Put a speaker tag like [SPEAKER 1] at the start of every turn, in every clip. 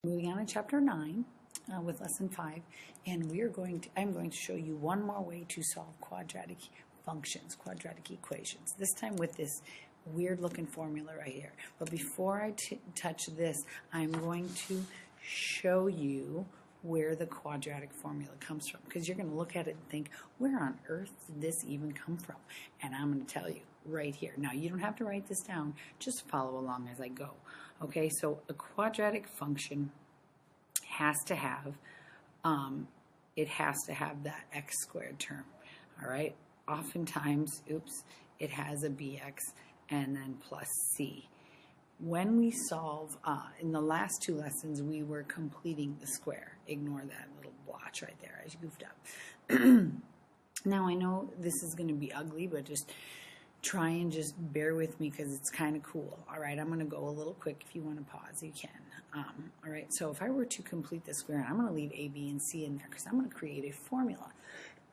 [SPEAKER 1] Moving on to chapter 9 with lesson 5, and I'm going to show you one more way to solve quadratic functions, quadratic equations, this time with this weird looking formula right here. But before I touch this, I'm going to show you where the quadratic formula comes from, because you're going to look at it and think, where on earth did this even come from? And I'm going to tell you right here. Now, you don't have to write this down, just follow along as I go. Okay, so a quadratic function has to have that x squared term. All right, oftentimes, it has a bx and then plus c. When we solve, in the last two lessons, we were completing the square. Ignore that little blotch right there. I goofed up. Now, I know this is going to be ugly, but just try and just bear with me because it's kind of cool. All right, I'm going to go a little quick. If you want to pause, you can. All right, so if I were to complete the square, I'm going to leave a, b, and c in there because I'm going to create a formula.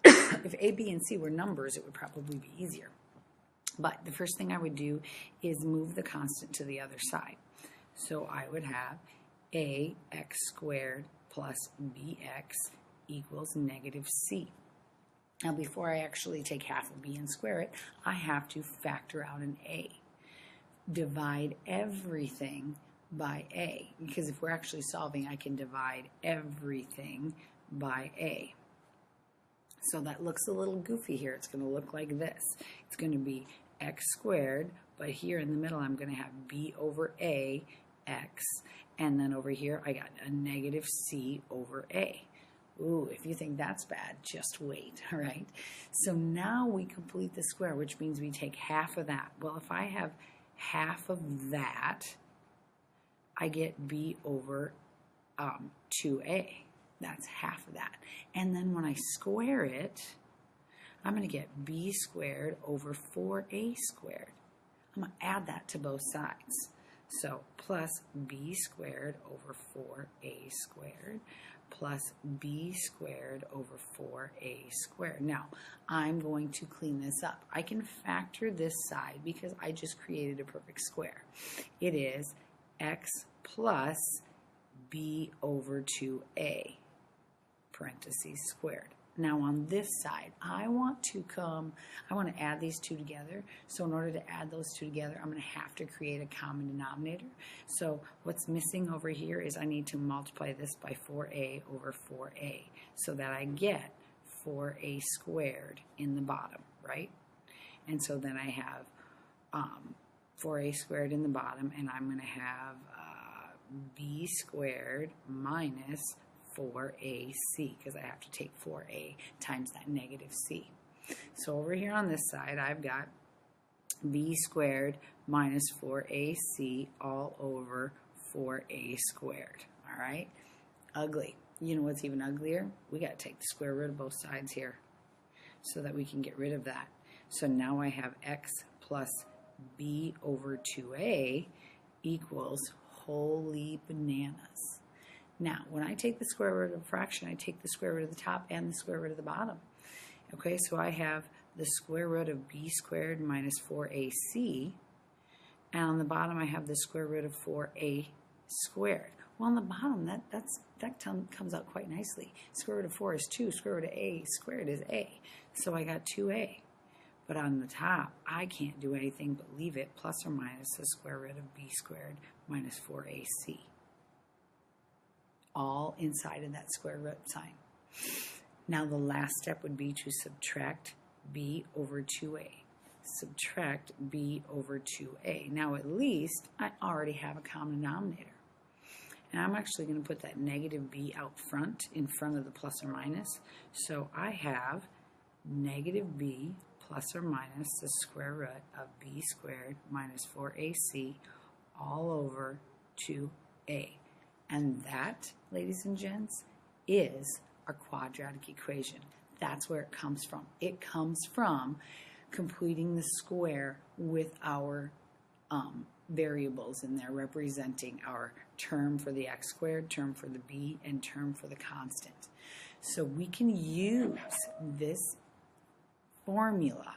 [SPEAKER 1] If a, b, and c were numbers, it would probably be easier. But the first thing I would do is move the constant to the other side. So I would have ax squared plus bx equals negative c. Now, before I actually take half of b and square it, I have to factor out an a. Divide everything by a, because if we're actually solving, I can divide everything by a. So that looks a little goofy here. It's going to look like this. It's going to be x squared, but here in the middle I'm going to have b over a x, and then over here I got a negative c over a. Ooh, if you think that's bad, just wait, all right? So now we complete the square, which means we take half of that. Well, if I have half of that, I get b over 2a. That's half of that. And then when I square it, I'm going to get b squared over 4a squared. I'm going to add that to both sides. So plus b squared over 4a squared plus b squared over 4a squared. Now, I'm going to clean this up. I can factor this side because I just created a perfect square. It is x plus b over 2a, parentheses squared. Now on this side, I want to add these two together. So in order to add those two together, I'm going to have to create a common denominator. So what's missing over here is I need to multiply this by 4a over 4a so that I get 4a squared in the bottom, right? And so then I have 4a squared in the bottom, and I'm going to have b squared minus 4ac, because I have to take 4a times that negative c. So over here on this side, I've got b squared minus 4ac all over 4a squared. All right? Ugly. You know what's even uglier? We got to take the square root of both sides here so that we can get rid of that. So now I have x plus b over 2a equals holy bananas. Now, when I take the square root of a fraction, I take the square root of the top and the square root of the bottom. Okay, so I have the square root of b squared minus 4ac, and on the bottom I have the square root of 4a squared. Well, on the bottom, that comes out quite nicely. Square root of 4 is 2, square root of a squared is a, so I got 2a. But on the top, I can't do anything but leave it plus or minus the square root of b squared minus 4ac. All inside of that square root sign. Now the last step would be to subtract b over 2a. Subtract b over 2a. Now at least I already have a common denominator. And I'm actually going to put that negative b out front in front of the plus or minus. So I have negative b plus or minus the square root of b squared minus 4ac all over 2a. And that, ladies and gents, is our quadratic equation. That's where it comes from. It comes from completing the square with our variables in there representing our term for the x squared, term for the b, and term for the constant. So we can use this formula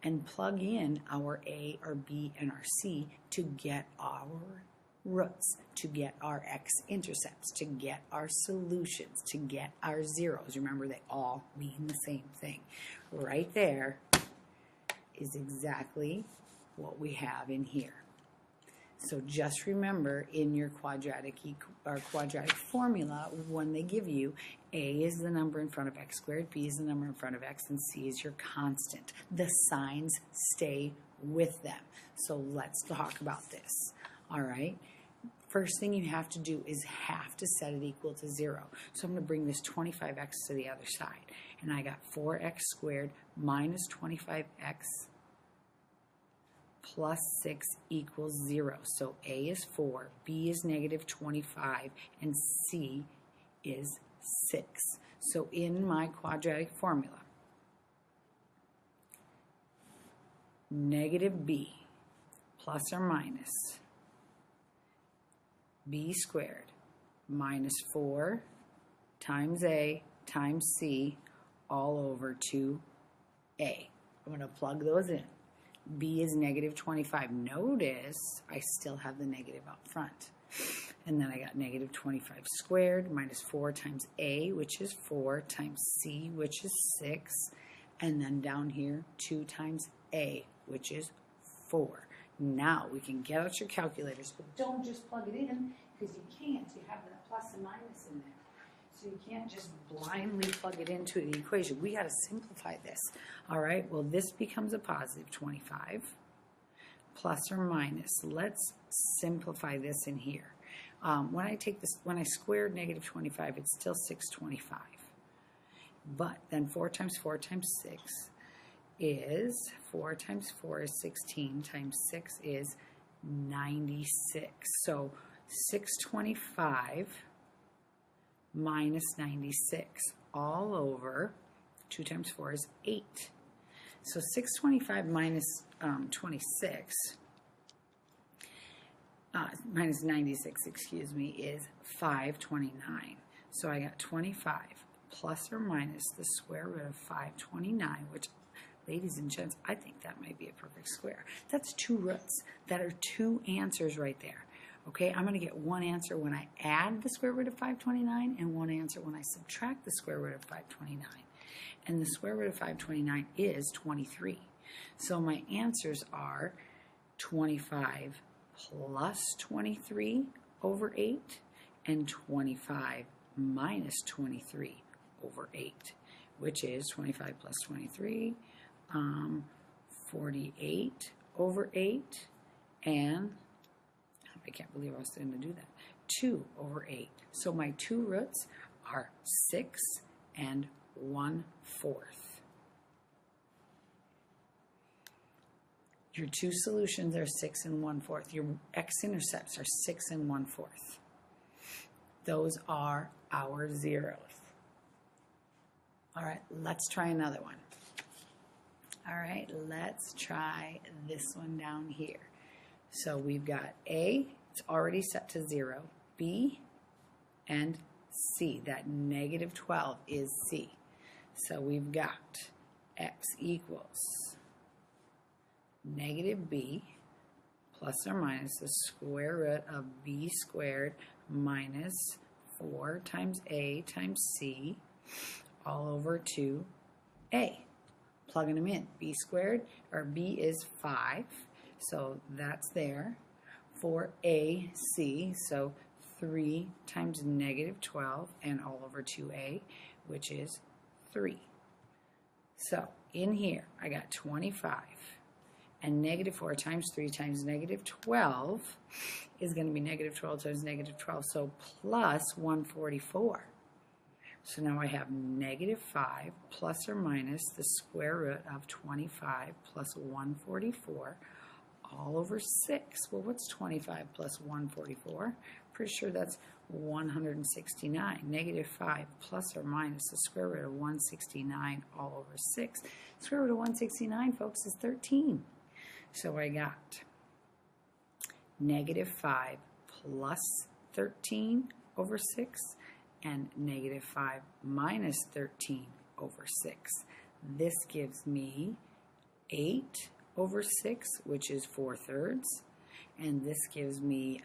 [SPEAKER 1] and plug in our a, our b, and our c to get our roots to get our x-intercepts, to get our solutions, to get our zeros. Remember, they all mean the same thing. Right there is exactly what we have in here. So just remember, in your quadratic formula, when they give you a is the number in front of x squared, b is the number in front of x, and c is your constant. The signs stay with them. So let's talk about this. All right. First thing you have to do is have to set it equal to 0. So I'm going to bring this 25x to the other side. And I got 4x squared minus 25x plus 6 equals 0. So a is 4, b is negative 25, and c is 6. So in my quadratic formula, negative b plus or minus b squared minus 4 times a times c all over 2a. I'm going to plug those in. B is negative 25. Notice I still have the negative up front. And then I got negative 25 squared minus 4 times a, which is 4, times c, which is 6. And then down here, 2 times a, which is 4. Now we can get out your calculators, but don't just plug it in, because you can't. You have that plus and minus in there. So you can't just blindly plug it into the equation. We got to simplify this. All right, well, this becomes a positive 25 plus or minus. Let's simplify this in here. When I squared negative 25, it's still 625. But then 4 times 4 times 6 is 4 times 4 is 16 times 6 is 96. So 625 minus 96 all over 2 times 4 is 8. So 625 minus 26 minus 96, excuse me, is 529. So I got 25 plus or minus the square root of 529, which, ladies and gents, I think that might be a perfect square. That's 2 roots. That are 2 answers right there. Okay, I'm going to get 1 answer when I add the square root of 529 and 1 answer when I subtract the square root of 529. And the square root of 529 is 23. So my answers are 25 plus 23 over 8 and 25 minus 23 over 8, which is 25 plus 23, 48 over 8, and I can't believe I was going to do that, 2 over 8. So my 2 roots are 6 and 1/4. Your 2 solutions are 6 and 1/4. Your x-intercepts are 6 and 1/4. Those are our zeros. All right, let's try another one. All right, let's try this one down here. So we've got A, it's already set to 0, B, and C. That negative 12 is C. So we've got x equals negative b plus or minus the square root of b squared minus 4 times a times c all over 2a. Plugging them in. B squared, or b is 5, so that's there. 4ac, so 3 times negative 12 and all over 2a, which is 3. So in here, I got 25. And negative 4 times 3 times negative 12 is going to be negative 12 times negative 12, so plus 144. So now I have negative 5 plus or minus the square root of 25 plus 144 all over 6. Well, what's 25 plus 144? Pretty sure that's 169. Negative 5 plus or minus the square root of 169 all over 6. Square root of 169, folks, is 13. So I got negative 5 plus 13 over 6 and negative 5 minus 13 over 6. This gives me 8 over 6, which is 4/3. And this gives me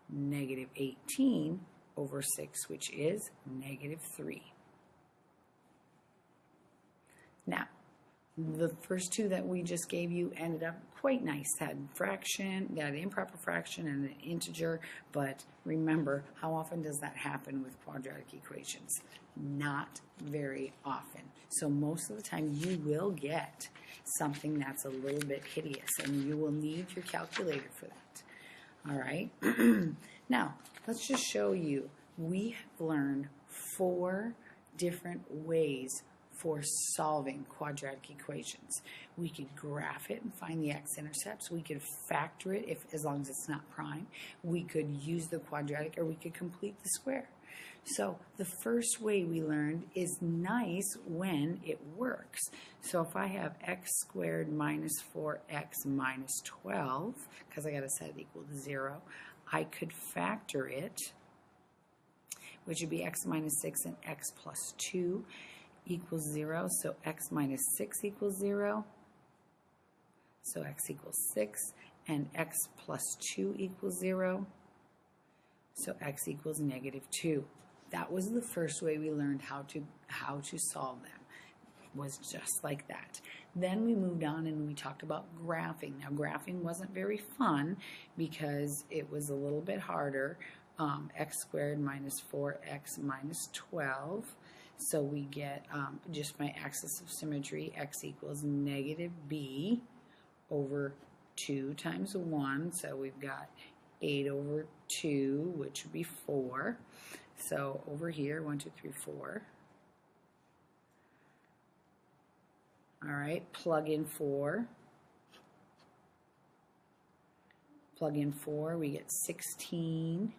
[SPEAKER 1] negative 18 over 6, which is negative 3. Now, the first two that we just gave you ended up quite nice. That fraction, that improper fraction and an integer, but remember, how often does that happen with quadratic equations? Not very often. So most of the time you will get something that's a little bit hideous, and you will need your calculator for that. All right? Now, let's just show you. We have learned 4 different ways for solving quadratic equations. We could graph it and find the x-intercepts. We could factor it as long as it's not prime. We could use the quadratic, or we could complete the square. So the first way we learned is nice when it works. So if I have x squared minus 4x minus 12, because I got to set it equal to 0, I could factor it, which would be x minus 6 and x plus 2 equals 0. So x minus 6 equals 0. So x equals 6, and x plus 2 equals 0. So x equals negative 2. That was the first way we learned how to solve them. It was just like that. Then we moved on and we talked about graphing. Now, graphing wasn't very fun because it was a little bit harder. X squared minus 4x minus 12. So we get just my axis of symmetry, x equals negative b over 2 times 1. So we've got 8 over 2, which would be 4. So over here, 1, 2, 3, 4. All right, plug in 4. Plug in 4, we get 16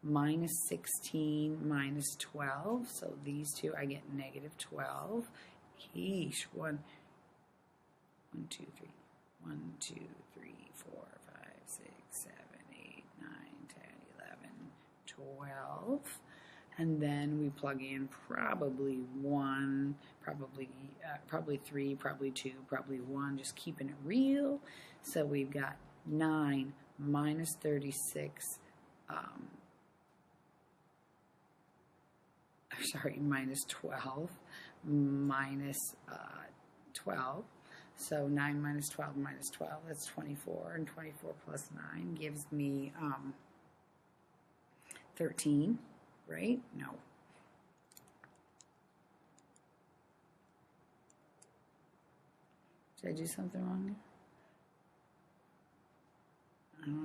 [SPEAKER 1] minus 16 minus 12. So these two, I get negative 12. Yeesh, 1, 2, 3. 1, 2, 3, 4, 5, 6, 7, 8, 9, 10, 11, 12. And then we plug in probably 1, probably 3, probably 2, probably 1, just keeping it real. So we've got 9 minus 36, minus 12, minus 12. So 9 minus 12 minus 12, that's 24, and 24 plus 9 gives me 13, right? No. Did I do something wrong? 9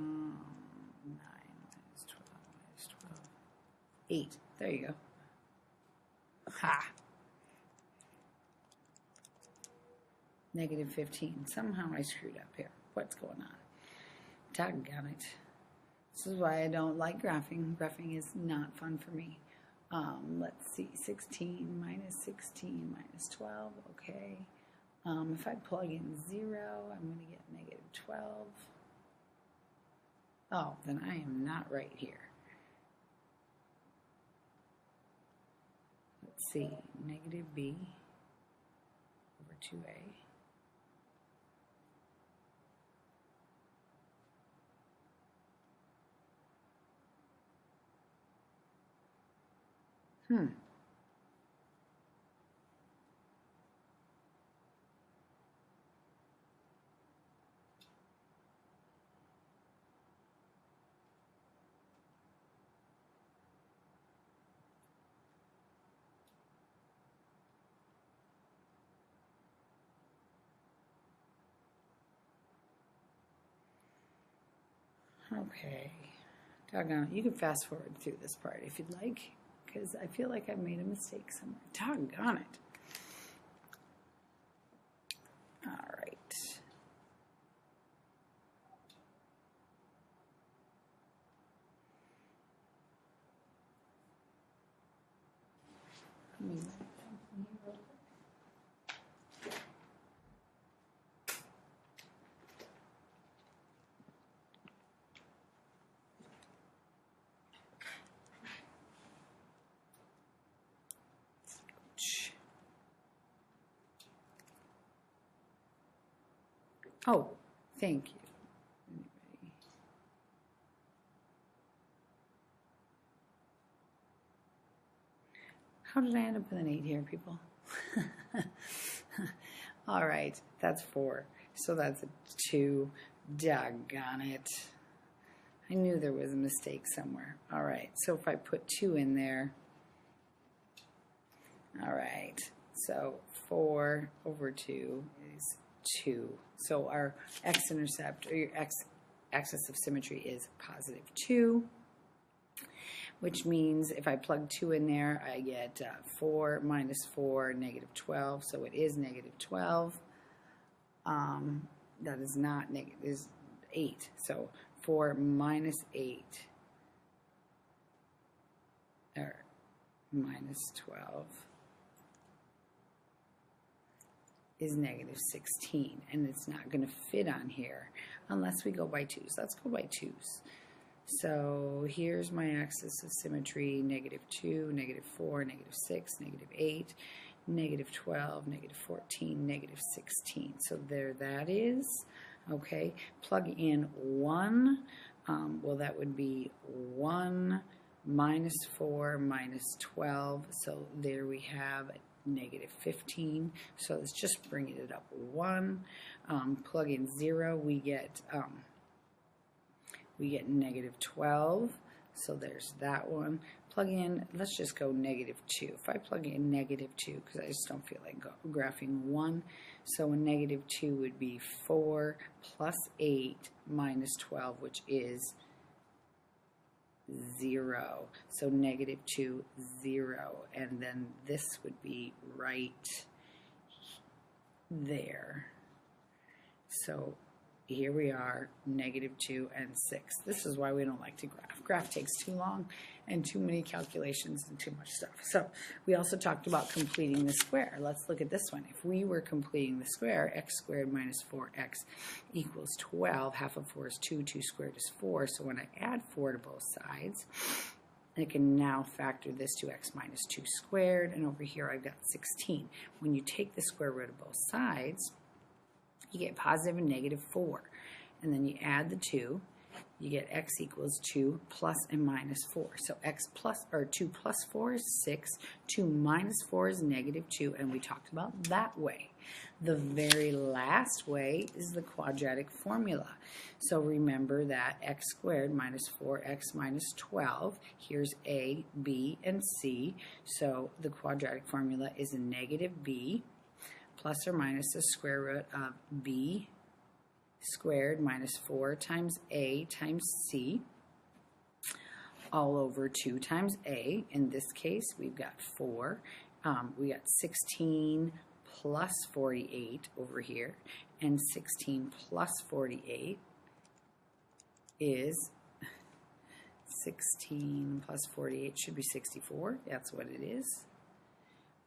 [SPEAKER 1] minus 12 minus 12. 8. There you go. Ha! Negative 15. Somehow I screwed up here. What's going on? Doggone it. This is why I don't like graphing. Graphing is not fun for me. Let's see. 16 minus 16 minus 12. Okay. If I plug in 0, I'm going to get negative 12. Oh, then I am not right here. Let's see. Negative b over 2a. Okay. Doggone it. You can fast forward through this part if you'd like, because I feel like I've made a mistake somewhere. Doggone it. All right. Oh, thank you. How did I end up with an 8 here, people? All right, that's 4. So that's a 2. Doggone it. I knew there was a mistake somewhere. All right, so if I put 2 in there, all right, so 4 over 2 is 2. So our x-intercept, or your x-axis of symmetry, is positive 2, which means if I plug 2 in there, I get 4 minus 4, negative 12. So it is negative 12. That is not negative, is 8. So 4 minus 8, or minus 12, is negative 16. And it's not going to fit on here unless we go by 2s. Let's go by 2s. So here's my axis of symmetry, negative 2, negative 4, negative 6, negative 8, negative 12, negative 14, negative 16. So there that is. Okay, plug in 1. Well, that would be 1 minus 4 minus 12. So there we have negative 15. So let's just bring it up 1. Plug in 0, we get negative 12, so there's that one. Plug in, let's just go negative 2. If I plug in negative 2, because I just don't feel like graphing 1, so a negative 2 would be 4 plus 8 minus 12, which is 0. So negative 2, 0. And then this would be right there. So here we are, negative 2 and 6. This is why we don't like to graph. Graph takes too long and too many calculations and too much stuff. So we also talked about completing the square. Let's look at this one. If we were completing the square, x squared minus 4x equals 12. Half of 4 is 2. 2 squared is 4. So when I add 4 to both sides, I can now factor this to x minus 2 squared. And over here I've got 16. When you take the square root of both sides, you get positive and negative 4. And then you add the 2, you get x equals 2 plus and minus 4. So x plus, or 2 plus 4 is 6, 2 minus 4 is negative 2, and we talked about that way. The very last way is the quadratic formula. So remember that x squared minus 4x minus 12, here's a, b, and c. So the quadratic formula is a negative b plus or minus the square root of b squared minus 4 times a times c, all over 2 times a. In this case, we've got 4. We got 16 plus 48 over here, and 16 plus 48 is 16 plus 48 should be 64. That's what it is.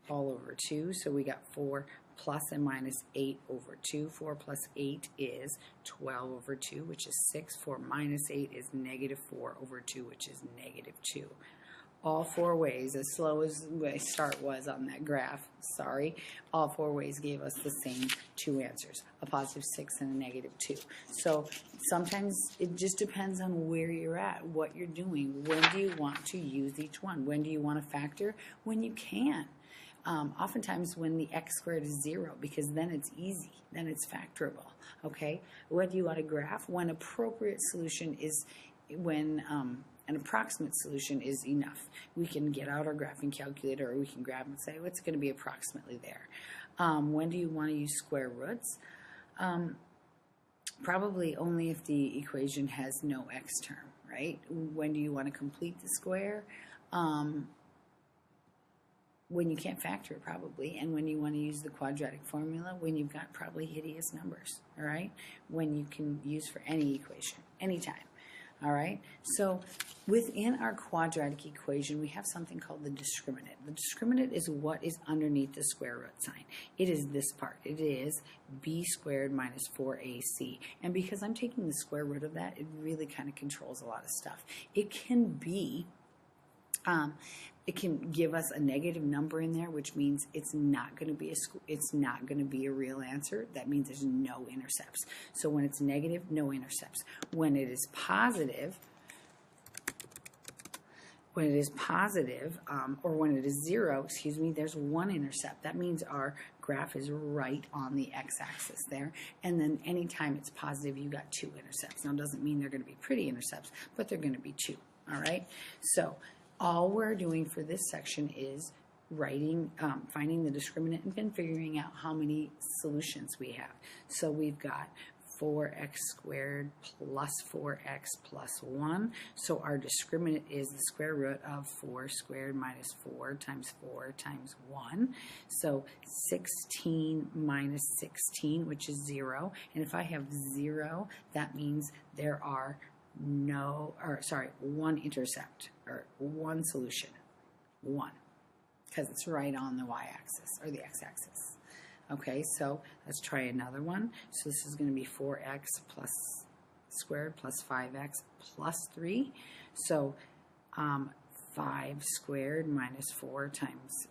[SPEAKER 1] All over 2. So we got 4 plus and minus 8 over 2. 4 plus 8 is 12 over 2, which is 6. 4 minus 8 is negative 4 over 2, which is negative 2. All 4 ways, as slow as my start was on that graph, sorry, all 4 ways gave us the same 2 answers, a positive 6 and a negative 2. So sometimes it just depends on where you're at, what you're doing. When do you want to use each one? When do you want to factor? When you can. Oftentimes when the x squared is 0, because then it's easy, then it's factorable, okay? When do you want to graph? When appropriate solution is, when an approximate solution is enough. We can get out our graphing calculator, or we can grab and say, what's going to be approximately there? When do you want to use square roots? Probably only if the equation has no x term, right? When do you want to complete the square? When you can't factor it, probably, and when you want to use the quadratic formula, when you've got probably hideous numbers, all right? When you can use for any equation, anytime, all right? So within our quadratic equation, we have something called the discriminant. The discriminant is what is underneath the square root sign. It is this part. It is b squared minus 4ac. And because I'm taking the square root of that, it really kind of controls a lot of stuff. It can be it can give us a negative number in there, which means it's not going to be a real answer. That means there's no intercepts. So when it's negative, no intercepts. When it is positive, When it is positive, or when it is 0, excuse me, there's one intercept. That means our graph is right on the x-axis there. And then anytime it's positive, you got 2 intercepts. Now, it doesn't mean they're going to be pretty intercepts, but they're going to be 2. All right? So all we're doing for this section is writing, finding the discriminant and then figuring out how many solutions we have. So we've got 4x squared plus 4x plus 1. So our discriminant is the square root of 4 squared minus 4 times 1. So 16 minus 16, which is 0. And if I have 0, that means there are one intercept, or one solution. 1. Because it's right on the y-axis, or the x-axis. Okay, so let's try another one. So this is going to be 4x plus squared plus 5x plus 3. So 5 squared minus 4 times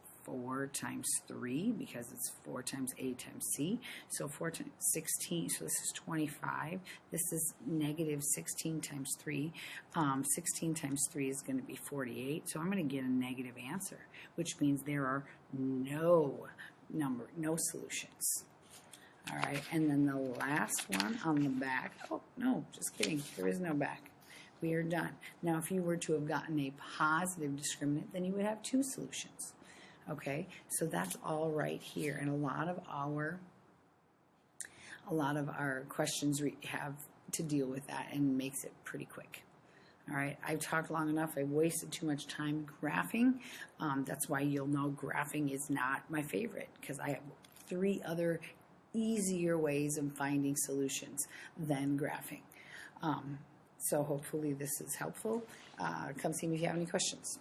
[SPEAKER 1] 3, because it's 4 times a times c. So 4 times 16, so this is 25. This is negative 16 times 3. 16 times 3 is going to be 48. So I'm going to get a negative answer, which means there are no solutions. All right, and then the last one on the back. Oh, no, just kidding. There is no back. We are done. Now, if you were to have gotten a positive discriminant, then you would have 2 solutions. Okay, so that's all right here, and a lot of our questions have to deal with that, and makes it pretty quick. All right, I've talked long enough. I've wasted too much time graphing. That's why you'll know graphing is not my favorite, because I have 3 other easier ways of finding solutions than graphing. So hopefully this is helpful. Come see me if you have any questions.